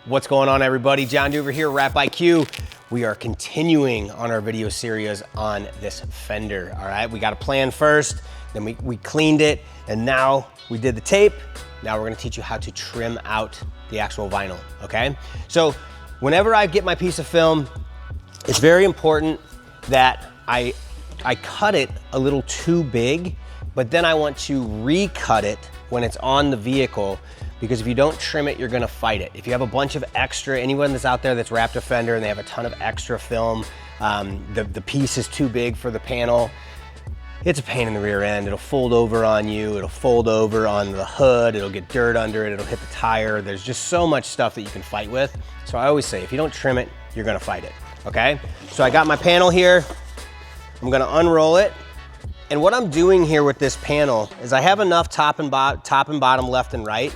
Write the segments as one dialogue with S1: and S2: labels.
S1: What's going on, everybody? John Duever here, WrapIQ. We are continuing on our video series on this fender, all right? We got a plan first, then we cleaned it, and now we did the tape. Now we're gonna teach you how to trim out the actual vinyl, okay? So whenever I get my piece of film, it's very important that I cut it a little too big, but then I want to recut it when it's on the vehicle, because if you don't trim it, you're gonna fight it. If you have a bunch of extra, anyone that's out there that's wrapped a fender and they have a ton of extra film, the piece is too big for the panel, it's a pain in the rear end. It'll fold over on you, it'll fold over on the hood, it'll get dirt under it, it'll hit the tire. There's just so much stuff that you can fight with. So I always say, if you don't trim it, you're gonna fight it, okay? So I got my panel here. I'm gonna unroll it. And what I'm doing here with this panel is I have enough top and bottom, left and right,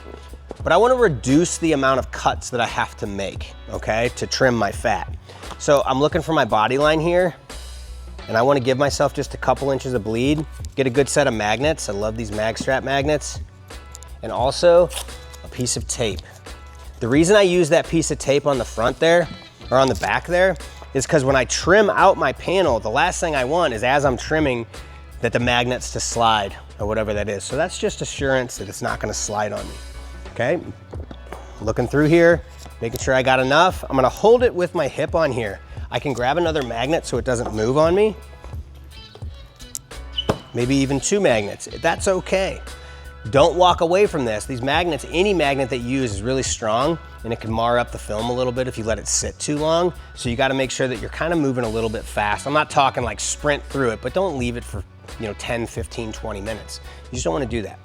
S1: but I wanna reduce the amount of cuts that I have to make, okay, to trim my fat. So I'm looking for my body line here, and I wanna give myself just a couple inches of bleed, get a good set of magnets. I love these mag strap magnets, and also a piece of tape. The reason I use that piece of tape on the front there, or on the back there, is because when I trim out my panel, the last thing I want is, as I'm trimming, that the magnets to slide, or whatever that is. So that's just assurance that it's not gonna slide on me, okay? Looking through here, making sure I got enough. I'm gonna hold it with my hip on here. I can grab another magnet so it doesn't move on me. Maybe even 2 magnets, that's okay. Don't walk away from this. These magnets, any magnet that you use is really strong, and it can mar up the film a little bit if you let it sit too long. So you gotta make sure that you're kind of moving a little bit fast. I'm not talking like sprint through it, but don't leave it for 10, 15, 20 minutes. You just don't wanna do that.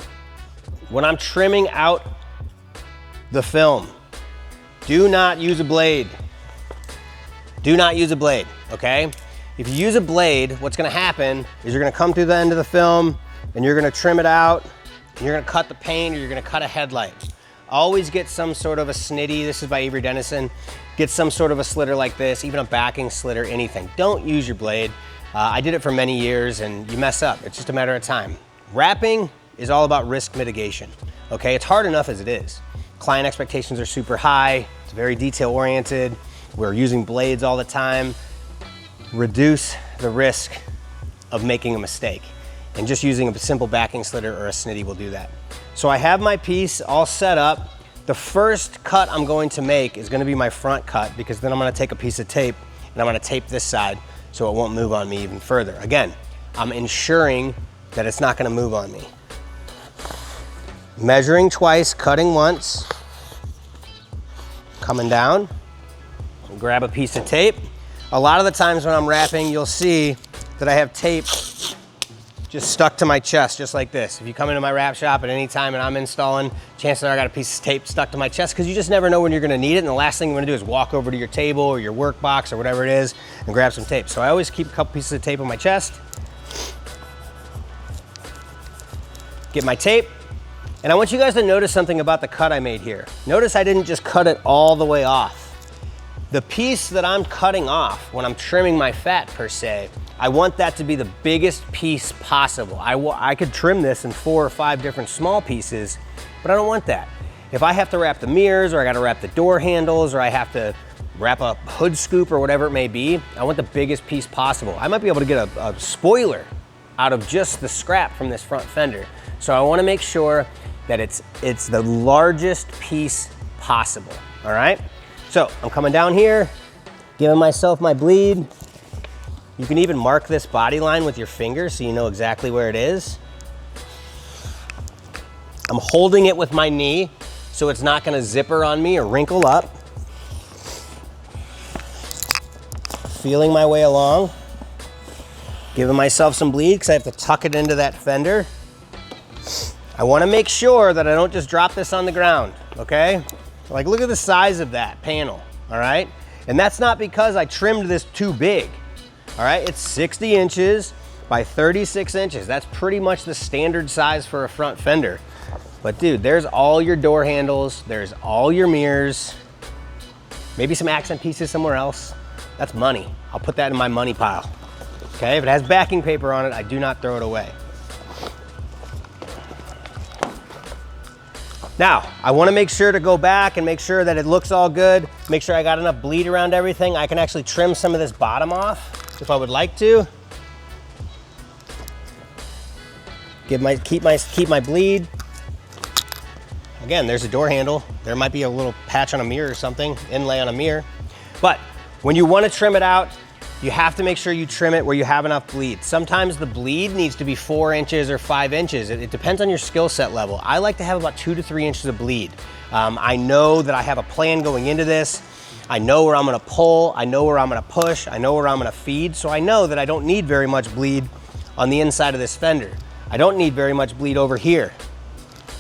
S1: When I'm trimming out the film, do not use a blade. Do not use a blade, okay? If you use a blade, what's gonna happen is you're gonna come through the end of the film and you're gonna trim it out, and you're gonna cut the paint, or you're gonna cut a headlight. Always get some sort of a snitty, this is by Avery Dennison, get some sort of a slitter like this, even a backing slitter, anything. Don't use your blade. I did it for many years and you mess up, it's just a matter of time. Wrapping is all about risk mitigation, okay? It's hard enough as it is. Client expectations are super high, it's very detail oriented, we're using blades all the time. Reduce the risk of making a mistake, and just using a simple backing slitter or a snitty will do that. So I have my piece all set up. The first cut I'm going to make is gonna be my front cut, because then I'm gonna take a piece of tape and I'm gonna tape this side so it won't move on me even further. Again, I'm ensuring that it's not gonna move on me. Measuring twice, cutting once, coming down, grab a piece of tape. A lot of the times when I'm wrapping, you'll see that I have tape just stuck to my chest, just like this. If you come into my wrap shop at any time and I'm installing, chances are I got a piece of tape stuck to my chest, because you just never know when you're gonna need it, and the last thing you wanna do is walk over to your table or your work box or whatever it is and grab some tape. So I always keep a couple pieces of tape on my chest. Get my tape, and I want you guys to notice something about the cut I made here. Notice I didn't just cut it all the way off. The piece that I'm cutting off when I'm trimming my fat per se, I want that to be the biggest piece possible. I could trim this in 4 or 5 different small pieces, but I don't want that. If I have to wrap the mirrors, or I gotta wrap the door handles, or I have to wrap a hood scoop or whatever it may be, I want the biggest piece possible. I might be able to get a spoiler out of just the scrap from this front fender. So I wanna make sure that it's the largest piece possible, all right? So I'm coming down here, giving myself my bleed. You can even mark this body line with your finger so you know exactly where it is. I'm holding it with my knee so it's not gonna zipper on me or wrinkle up. Feeling my way along. Giving myself some bleed because I have to tuck it into that fender. I wanna make sure that I don't just drop this on the ground, okay? Like, look at the size of that panel, all right? And that's not because I trimmed this too big, all right? It's 60 inches by 36 inches. That's pretty much the standard size for a front fender. But dude, there's all your door handles, there's all your mirrors, maybe some accent pieces somewhere else. That's money. I'll put that in my money pile, okay? If it has backing paper on it, I do not throw it away. Now, I wanna make sure to go back and make sure that it looks all good, make sure I got enough bleed around everything. I can actually trim some of this bottom off if I would like to. Keep my bleed. Again, there's a door handle. There might be a little patch on a mirror or something, inlay on a mirror. But when you wanna trim it out, you have to make sure you trim it where you have enough bleed. Sometimes the bleed needs to be 4 inches or 5 inches. It depends on your skill set level. I like to have about 2 to 3 inches of bleed. I know that I have a plan going into this. I know where I'm gonna pull. I know where I'm gonna push. I know where I'm gonna feed. So I know that I don't need very much bleed on the inside of this fender. I don't need very much bleed over here,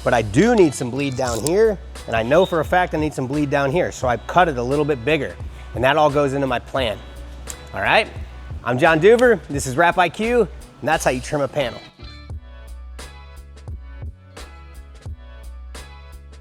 S1: but I do need some bleed down here. And I know for a fact I need some bleed down here. So I've cut it a little bit bigger, and that all goes into my plan. All right, I'm John Duever, this is WrapIQ, and that's how you trim a panel.